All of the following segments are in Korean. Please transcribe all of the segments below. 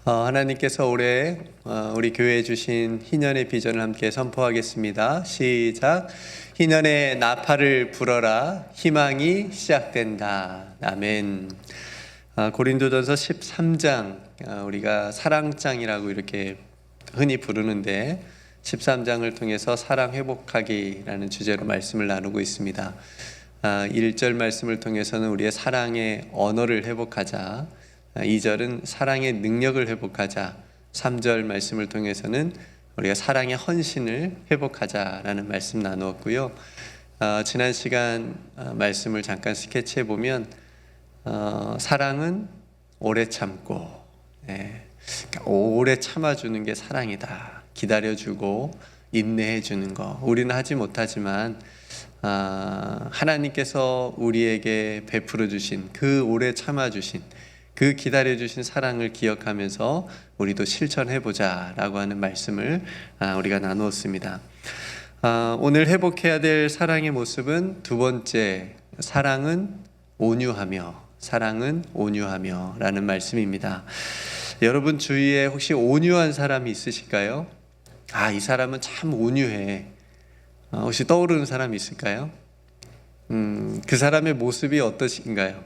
하나님께서 올해 우리 교회에 주신 희년의 비전을 함께 선포하겠습니다. 시작. 희년의 나팔을 불어라. 희망이 시작된다. 아멘. 고린도전서 13장, 우리가 사랑장이라고 이렇게 흔히 부르는데 13장을 통해서 사랑 회복하기라는 주제로 말씀을 나누고 있습니다. 1절 말씀을 통해서는 우리의 사랑의 언어를 회복하자, 2절은 사랑의 능력을 회복하자, 3절 말씀을 통해서는 우리가 사랑의 헌신을 회복하자라는 말씀 나누었고요. 지난 시간 말씀을 잠깐 스케치해 보면 사랑은 오래 참고, 그러니까 오래 참아주는 게 사랑이다. 기다려주고 인내해주는 거, 우리는 하지 못하지만 하나님께서 우리에게 베풀어 주신 그 오래 참아주신 그 기다려주신 사랑을 기억하면서 우리도 실천해보자 라고 하는 말씀을 우리가 나누었습니다. 오늘 회복해야 될 사랑의 모습은 두 번째, 사랑은 온유하며, 사랑은 온유하며 라는 말씀입니다. 여러분 주위에 혹시 온유한 사람이 있으실까요? 이 사람은 참 온유해. 혹시 떠오르는 사람이 있을까요? 그 사람의 모습이 어떠신가요?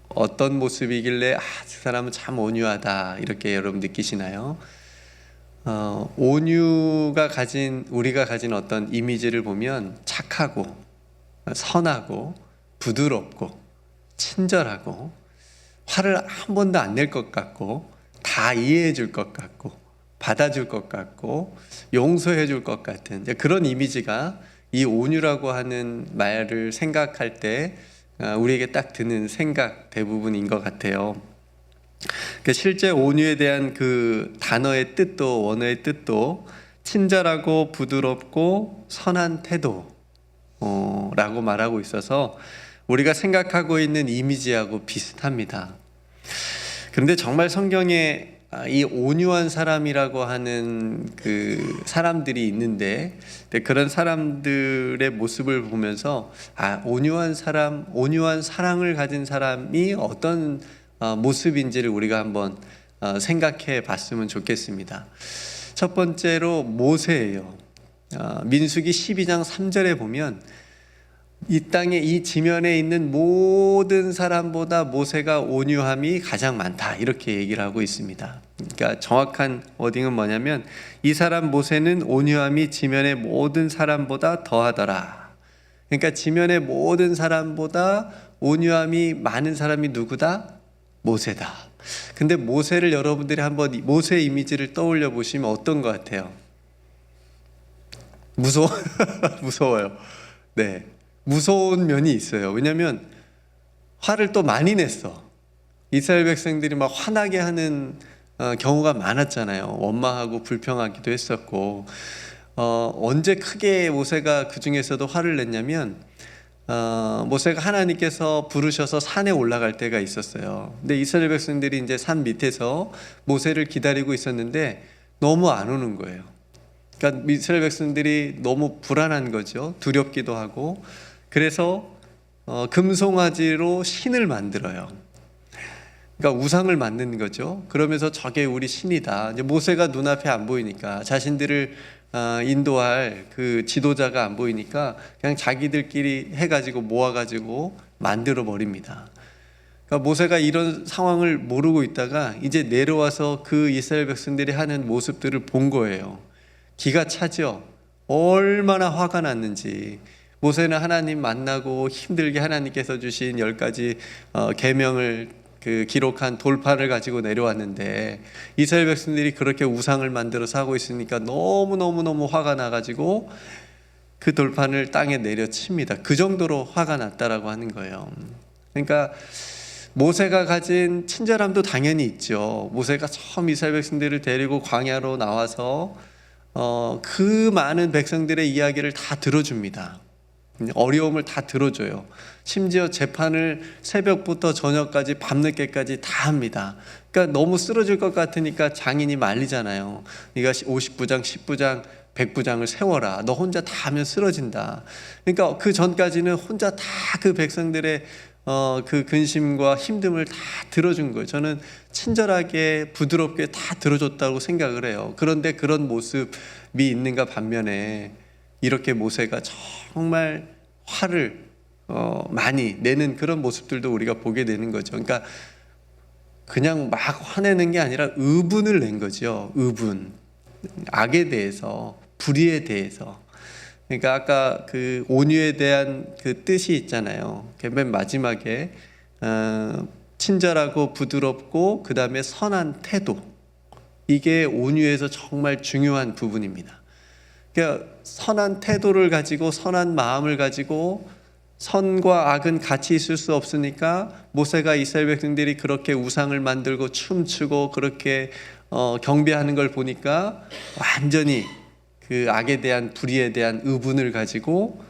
어떤 모습이길래 저 사람은 참 온유하다 이렇게 여러분 느끼시나요? 온유가 우리가 가진 어떤 이미지를 보면 착하고 선하고 부드럽고 친절하고 화를 한 번도 안 낼 것 같고 다 이해해 줄 것 같고 받아줄 것 같고 용서해 줄 것 같은 그런 이미지가 이 온유라고 하는 말을 생각할 때 우리에게 딱 드는 생각 대부분인 것 같아요. 실제 온유에 대한 그 단어의 뜻도, 원어의 뜻도 친절하고 부드럽고 선한 태도 라고 말하고 있어서 우리가 생각하고 있는 이미지하고 비슷합니다. 그런데 정말 성경에 이 온유한 사람이라고 하는 그 사람들이 있는데, 그런 사람들의 모습을 보면서 온유한 사람, 온유한 사랑을 가진 사람이 어떤 모습인지를 우리가 한번 생각해 봤으면 좋겠습니다. 첫 번째로 모세예요. 민수기 12장 3절에 보면 이 땅에 이 지면에 있는 모든 사람보다 모세가 온유함이 가장 많다 이렇게 얘기를 하고 있습니다. 그러니까 정확한 워딩은 뭐냐면 이 사람 모세는 온유함이 지면의 모든 사람보다 더하더라. 그러니까 지면의 모든 사람보다 온유함이 많은 사람이 누구다? 모세다. 근데 모세를 여러분들이 한번 모세 이미지를 떠올려 보시면 어떤 것 같아요? 무서워요. 네. 무서운 면이 있어요. 왜냐하면 화를 또 많이 냈어. 이스라엘 백성들이 막 화나게 하는 경우가 많았잖아요. 원망하고 불평하기도 했었고, 언제 크게 모세가 그 중에서도 화를 냈냐면 모세가 하나님께서 부르셔서 산에 올라갈 때가 있었어요. 근데 이스라엘 백성들이 이제 산 밑에서 모세를 기다리고 있었는데 너무 안 오는 거예요. 그러니까 이스라엘 백성들이 너무 불안한 거죠. 두렵기도 하고. 그래서 금송아지로 신을 만들어요. 그러니까 우상을 만드는 거죠. 그러면서 저게 우리 신이다. 이제 모세가 눈앞에 안 보이니까, 자신들을 인도할 그 지도자가 안 보이니까 그냥 자기들끼리 해가지고 모아가지고 만들어 버립니다. 그러니까 모세가 이런 상황을 모르고 있다가 이제 내려와서 그 이스라엘 백성들이 하는 모습들을 본 거예요. 기가 차죠. 얼마나 화가 났는지. 모세는 하나님 만나고 힘들게 하나님께서 주신 10가지 계명을 기록한 돌판을 가지고 내려왔는데 이스라엘 백성들이 그렇게 우상을 만들어서 하고 있으니까 너무 화가 나가지고 그 돌판을 땅에 내려칩니다. 그 정도로 화가 났다라고 하는 거예요. 그러니까 모세가 가진 친절함도 당연히 있죠. 모세가 처음 이스라엘 백성들을 데리고 광야로 나와서 그 많은 백성들의 이야기를 다 들어줍니다. 어려움을 다 들어줘요. 심지어 재판을 새벽부터 저녁까지 밤늦게까지 다 합니다. 그러니까 너무 쓰러질 것 같으니까 장인이 말리잖아요. 네가 50부장, 10부장, 100부장을 세워라. 너 혼자 다 하면 쓰러진다. 그러니까 그 전까지는 혼자 다 그 백성들의 그 근심과 힘듦을 다 들어준 거예요. 저는 친절하게 부드럽게 다 들어줬다고 생각을 해요. 그런데 그런 모습이 있는가 반면에 이렇게 모세가 정말 화를 많이 내는 그런 모습들도 우리가 보게 되는 거죠. 그러니까 그냥 막 화내는 게 아니라 의분을 낸 거죠. 의분, 악에 대해서, 불의에 대해서. 그러니까 아까 그 온유에 대한 그 뜻이 있잖아요. 맨 마지막에 친절하고 부드럽고 그 다음에 선한 태도, 이게 온유에서 정말 중요한 부분입니다. 그러니까 선한 태도를 가지고 선한 마음을 가지고, 선과 악은 같이 있을 수 없으니까 모세가 이스라엘 백성들이 그렇게 우상을 만들고 춤추고 그렇게 경배하는 걸 보니까 완전히 그 악에 대한, 불의에 대한 의분을 가지고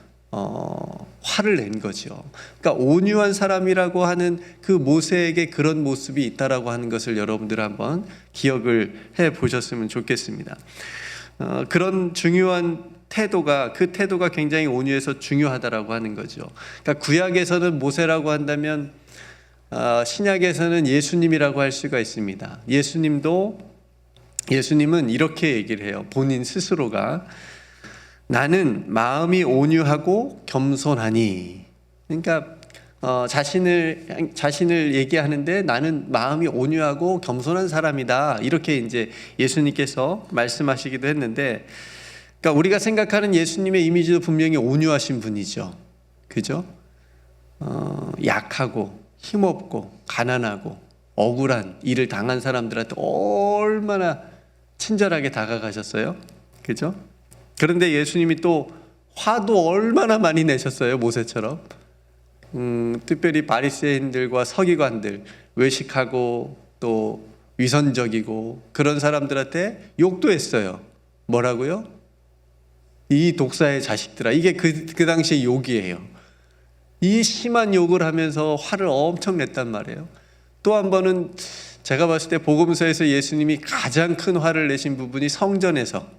화를 낸 거죠. 그러니까 온유한 사람이라고 하는 그 모세에게 그런 모습이 있다라고 하는 것을 여러분들 한번 기억을 해 보셨으면 좋겠습니다. 그런 중요한 태도가, 그 태도가 굉장히 온유해서 중요하다라고 하는 거죠. 그러니까 구약에서는 모세라고 한다면 신약에서는 예수님이라고 할 수가 있습니다. 예수님은 이렇게 얘기를 해요. 본인 스스로가 나는 마음이 온유하고 겸손하니. 그러니까 자신을 얘기하는데 나는 마음이 온유하고 겸손한 사람이다, 이렇게 이제 예수님께서 말씀하시기도 했는데, 그러니까 우리가 생각하는 예수님의 이미지도 분명히 온유하신 분이죠. 그죠? 약하고 힘없고 가난하고 억울한 일을 당한 사람들한테 얼마나 친절하게 다가가셨어요. 그죠? 그런데 예수님이 또 화도 얼마나 많이 내셨어요. 모세처럼. 특별히 바리새인들과 서기관들, 외식하고 또 위선적이고 그런 사람들한테 욕도 했어요. 뭐라고요? 이 독사의 자식들아. 이게 그 당시의 욕이에요. 이 심한 욕을 하면서 화를 엄청 냈단 말이에요. 또 한 번은 제가 봤을 때 복음서에서 예수님이 가장 큰 화를 내신 부분이 성전에서,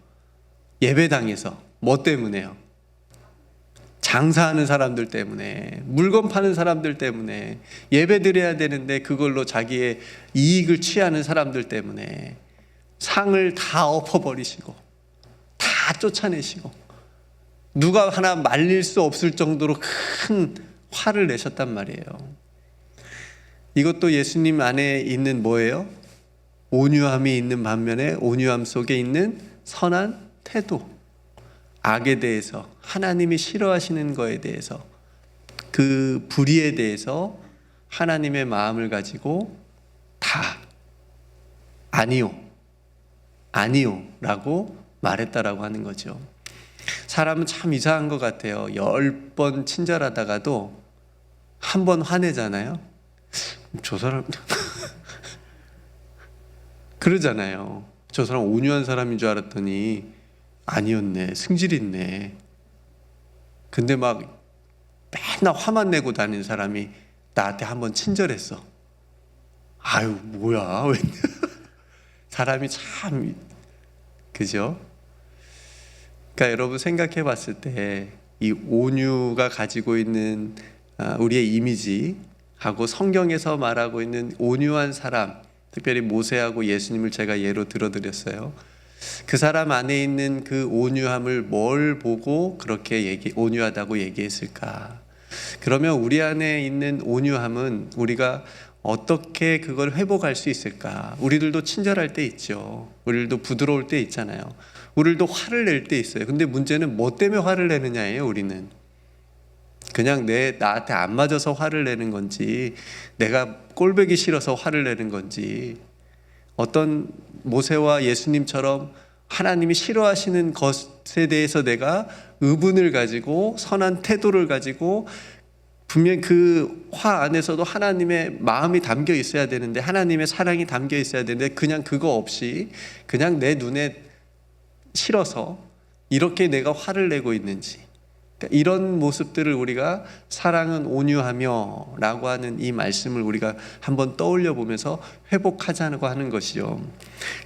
예배당에서. 뭐 때문에요? 장사하는 사람들 때문에, 물건 파는 사람들 때문에, 예배 드려야 되는데 그걸로 자기의 이익을 취하는 사람들 때문에 상을 다 엎어버리시고 다 쫓아내시고 누가 하나 말릴 수 없을 정도로 큰 화를 내셨단 말이에요. 이것도 예수님 안에 있는 뭐예요? 온유함이 있는 반면에 온유함 속에 있는 선한 태도, 악에 대해서, 하나님이 싫어하시는 거에 대해서, 그 불의에 대해서 하나님의 마음을 가지고 다 아니요 라고 말했다라고 하는 거죠. 사람은 참 이상한 것 같아요. 10번 친절하다가도 한 번 화내잖아요. 저 사람 그러잖아요. 저 사람 온유한 사람인 줄 알았더니 아니었네, 승질 있네. 근데 막 맨날 화만 내고 다니는 사람이 나한테 한번 친절했어. 아유 뭐야 왜 사람이 참, 그죠? 그러니까 여러분 생각해 봤을 때 이 온유가 가지고 있는 우리의 이미지하고 성경에서 말하고 있는 온유한 사람, 특별히 모세하고 예수님을 제가 예로 들어드렸어요. 그 사람 안에 있는 그 온유함을 뭘 보고 그렇게 온유하다고 얘기했을까? 그러면 우리 안에 있는 온유함은 우리가 어떻게 그걸 회복할 수 있을까? 우리들도 친절할 때 있죠. 우리들도 부드러울 때 있잖아요. 우리들도 화를 낼 때 있어요. 근데 문제는 뭐 때문에 화를 내느냐예요. 우리는 그냥 나한테 안 맞아서 화를 내는 건지, 내가 꼴보기 싫어서 화를 내는 건지, 어떤 모세와 예수님처럼 하나님이 싫어하시는 것에 대해서 내가 의분을 가지고 선한 태도를 가지고, 분명 그 화 안에서도 하나님의 마음이 담겨 있어야 되는데, 하나님의 사랑이 담겨 있어야 되는데, 그냥 그거 없이 그냥 내 눈에 싫어서 이렇게 내가 화를 내고 있는지, 그러니까 이런 모습들을 우리가 사랑은 온유하며 라고 하는 이 말씀을 우리가 한번 떠올려 보면서 회복하자고 하는 것이요.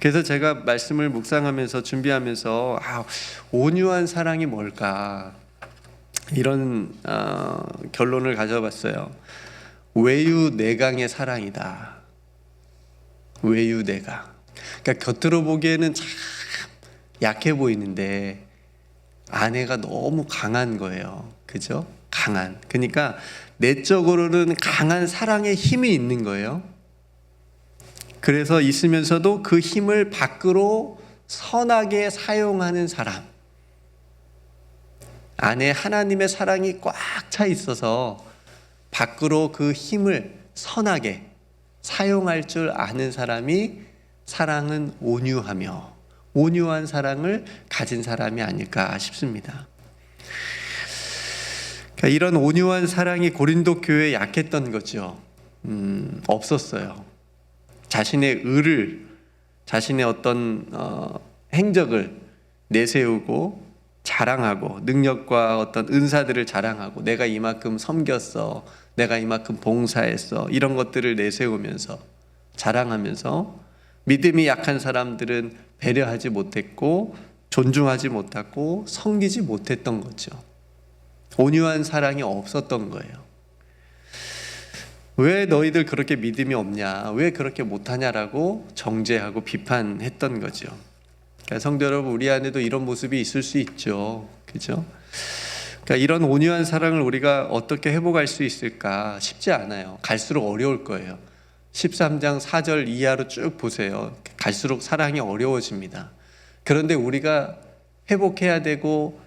그래서 제가 말씀을 묵상하면서 준비하면서 온유한 사랑이 뭘까, 이런 결론을 가져봤어요. 외유내강의 사랑이다. 외유내강. 그러니까 겉으로 보기에는 참 약해 보이는데 아내가 너무 강한 거예요. 그죠? 강한. 그러니까 내적으로는 강한 사랑의 힘이 있는 거예요. 그래서 있으면서도 그 힘을 밖으로 선하게 사용하는 사람. 안에 하나님의 사랑이 꽉 차 있어서 밖으로 그 힘을 선하게 사용할 줄 아는 사람이 사랑은 온유하며 온유한 사랑을 가진 사람이 아닐까 싶습니다. 그러니까 이런 온유한 사랑이 고린도 교회에 약했던 거죠. 없었어요. 자신의 의를, 자신의 어떤 행적을 내세우고 자랑하고 능력과 어떤 은사들을 자랑하고 내가 이만큼 섬겼어, 내가 이만큼 봉사했어, 이런 것들을 내세우면서 자랑하면서 믿음이 약한 사람들은 배려하지 못했고 존중하지 못하고 섬기지 못했던 거죠. 온유한 사랑이 없었던 거예요. 왜 너희들 그렇게 믿음이 없냐, 왜 그렇게 못하냐라고 정죄하고 비판했던 거죠. 그러니까 성도 여러분, 우리 안에도 이런 모습이 있을 수 있죠. 그죠? 그러니까 이런 온유한 사랑을 우리가 어떻게 회복할 수 있을까 쉽지 않아요. 갈수록 어려울 거예요. 13장 4절 이하로 쭉 보세요. 갈수록 사랑이 어려워집니다. 그런데 우리가 회복해야 되고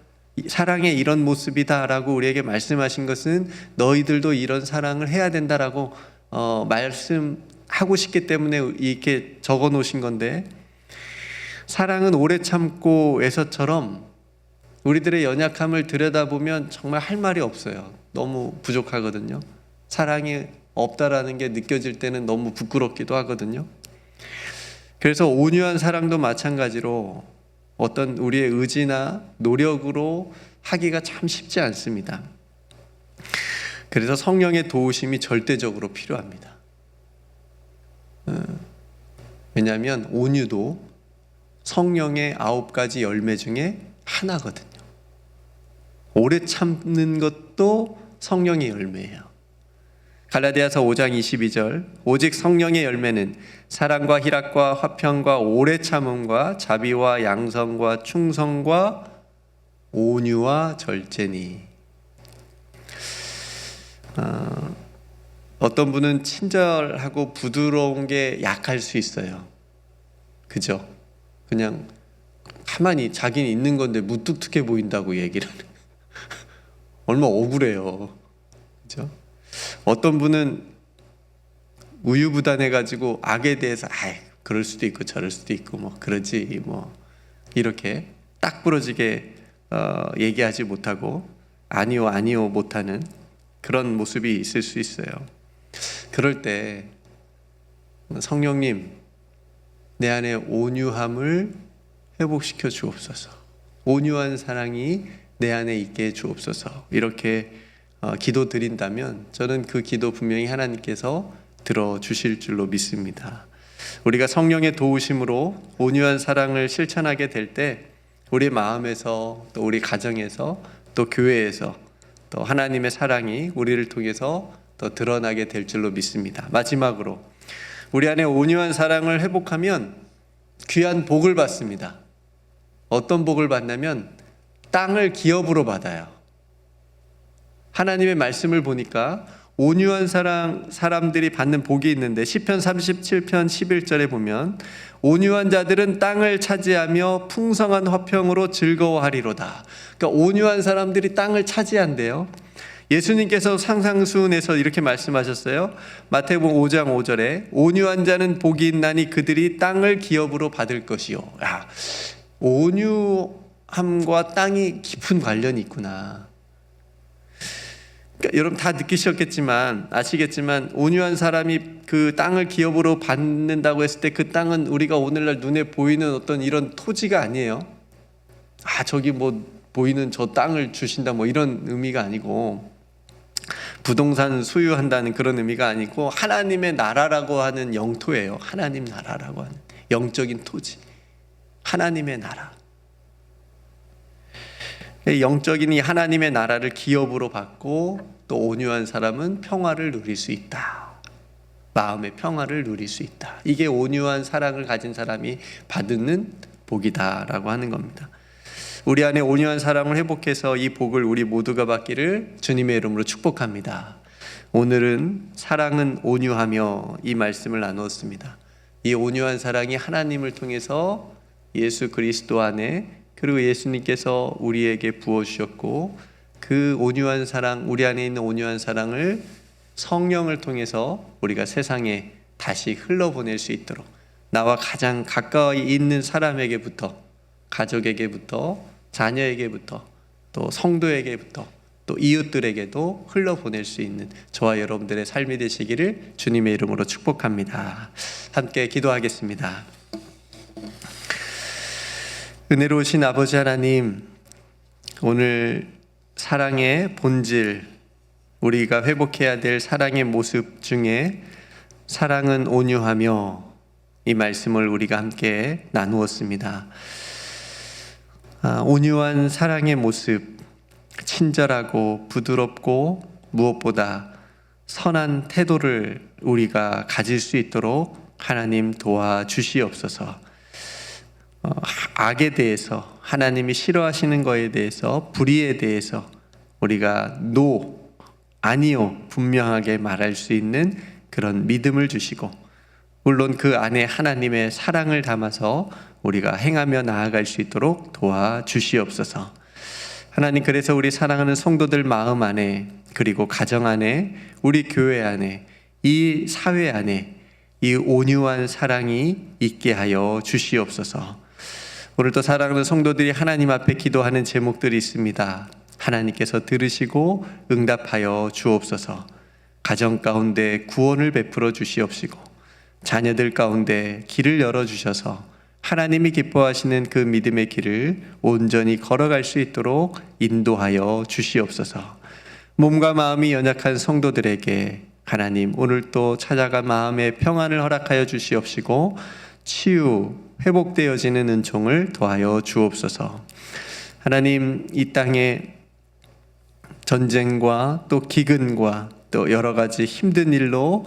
사랑의 이런 모습이다라고 우리에게 말씀하신 것은 너희들도 이런 사랑을 해야 된다라고 말씀하고 싶기 때문에 이렇게 적어 놓으신 건데, 사랑은 오래 참고에서처럼 우리들의 연약함을 들여다보면 정말 할 말이 없어요. 너무 부족하거든요. 사랑이 없다라는 게 느껴질 때는 너무 부끄럽기도 하거든요. 그래서 온유한 사랑도 마찬가지로 어떤 우리의 의지나 노력으로 하기가 참 쉽지 않습니다. 그래서 성령의 도우심이 절대적으로 필요합니다. 왜냐하면 온유도 성령의 9가지 열매 중에 하나거든요. 오래 참는 것도 성령의 열매예요. 갈라디아서 5장 22절, 오직 성령의 열매는 사랑과 희락과 화평과 오래 참음과 자비와 양성과 충성과 온유와 절제니. 어떤 분은 친절하고 부드러운 게 약할 수 있어요. 그죠? 그냥 가만히 자기는 있는 건데 무뚝뚝해 보인다고 얘기를 하는. 얼마나 억울해요. 그죠? 어떤 분은 우유부단해가지고 악에 대해서 그럴 수도 있고 저럴 수도 있고 뭐 그러지 뭐 이렇게 딱 부러지게 얘기하지 못하고 아니요 아니요 못하는 그런 모습이 있을 수 있어요. 그럴 때 성령님, 내 안에 온유함을 회복시켜 주옵소서, 온유한 사랑이 내 안에 있게 해 주옵소서, 이렇게 기도 드린다면 저는 그 기도 분명히 하나님께서 들어주실 줄로 믿습니다. 우리가 성령의 도우심으로 온유한 사랑을 실천하게 될 때 우리 마음에서 또 우리 가정에서 또 교회에서 또 하나님의 사랑이 우리를 통해서 더 드러나게 될 줄로 믿습니다. 마지막으로 우리 안에 온유한 사랑을 회복하면 귀한 복을 받습니다. 어떤 복을 받냐면 땅을 기업으로 받아요. 하나님의 말씀을 보니까 온유한 사람들이 받는 복이 있는데 시편 37편 11절에 보면 온유한 자들은 땅을 차지하며 풍성한 화평으로 즐거워하리로다. 그러니까 온유한 사람들이 땅을 차지한대요. 예수님께서 상상순에서 이렇게 말씀하셨어요. 마태복음 5장 5절에 온유한 자는 복이 있나니 그들이 땅을 기업으로 받을 것이요. 온유함과 땅이 깊은 관련이 있구나. 그러니까 여러분 다 느끼셨겠지만 아시겠지만 온유한 사람이 그 땅을 기업으로 받는다고 했을 때 그 땅은 우리가 오늘날 눈에 보이는 어떤 이런 토지가 아니에요. 저기 뭐 보이는 저 땅을 주신다 뭐 이런 의미가 아니고, 부동산 소유한다는 그런 의미가 아니고 하나님의 나라라고 하는 영토예요. 하나님 나라라고 하는 영적인 토지, 하나님의 나라. 영적인 이 하나님의 나라를 기업으로 받고 또 온유한 사람은 평화를 누릴 수 있다. 마음의 평화를 누릴 수 있다. 이게 온유한 사랑을 가진 사람이 받는 복이다라고 하는 겁니다. 우리 안에 온유한 사랑을 회복해서 이 복을 우리 모두가 받기를 주님의 이름으로 축복합니다. 오늘은 사랑은 온유하며 이 말씀을 나누었습니다. 이 온유한 사랑이 하나님을 통해서 예수 그리스도 안에, 그리고 예수님께서 우리에게 부어주셨고, 그 온유한 사랑, 우리 안에 있는 온유한 사랑을 성령을 통해서 우리가 세상에 다시 흘러보낼 수 있도록, 나와 가장 가까이 있는 사람에게부터, 가족에게부터, 자녀에게부터, 또 성도에게부터, 또 이웃들에게도 흘러보낼 수 있는 저와 여러분들의 삶이 되시기를 주님의 이름으로 축복합니다. 함께 기도하겠습니다. 은혜로우신 아버지 하나님, 오늘 사랑의 본질, 우리가 회복해야 될 사랑의 모습 중에 사랑은 온유하며, 이 말씀을 우리가 함께 나누었습니다. 온유한 사랑의 모습, 친절하고 부드럽고 무엇보다 선한 태도를 우리가 가질 수 있도록 하나님 도와주시옵소서. 악에 대해서, 하나님이 싫어하시는 것에 대해서, 불의에 대해서 우리가 노, 아니요 분명하게 말할 수 있는 그런 믿음을 주시고, 물론 그 안에 하나님의 사랑을 담아서 우리가 행하며 나아갈 수 있도록 도와주시옵소서. 하나님, 그래서 우리 사랑하는 성도들 마음 안에, 그리고 가정 안에, 우리 교회 안에, 이 사회 안에 이 온유한 사랑이 있게 하여 주시옵소서. 오늘도 사랑하는 성도들이 하나님 앞에 기도하는 제목들이 있습니다. 하나님께서 들으시고 응답하여 주옵소서. 가정 가운데 구원을 베풀어 주시옵시고, 자녀들 가운데 길을 열어주셔서 하나님이 기뻐하시는 그 믿음의 길을 온전히 걸어갈 수 있도록 인도하여 주시옵소서. 몸과 마음이 연약한 성도들에게 하나님, 오늘 또 찾아가 마음의 평안을 허락하여 주시옵시고, 치유, 회복되어지는 은총을 더하여 주옵소서. 하나님, 이 땅에 전쟁과 또 기근과 또 여러 가지 힘든 일로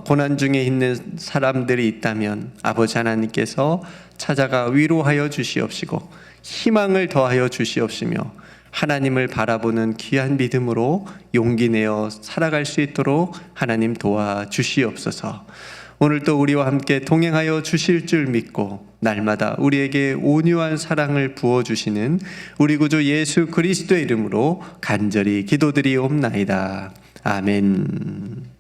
고난 중에 있는 사람들이 있다면 아버지 하나님께서 찾아가 위로하여 주시옵시고, 희망을 더하여 주시옵시며, 하나님을 바라보는 귀한 믿음으로 용기 내어 살아갈 수 있도록 하나님 도와주시옵소서. 오늘도 우리와 함께 동행하여 주실 줄 믿고 날마다 우리에게 온유한 사랑을 부어주시는 우리 구주 예수 그리스도의 이름으로 간절히 기도드리옵나이다. 아멘.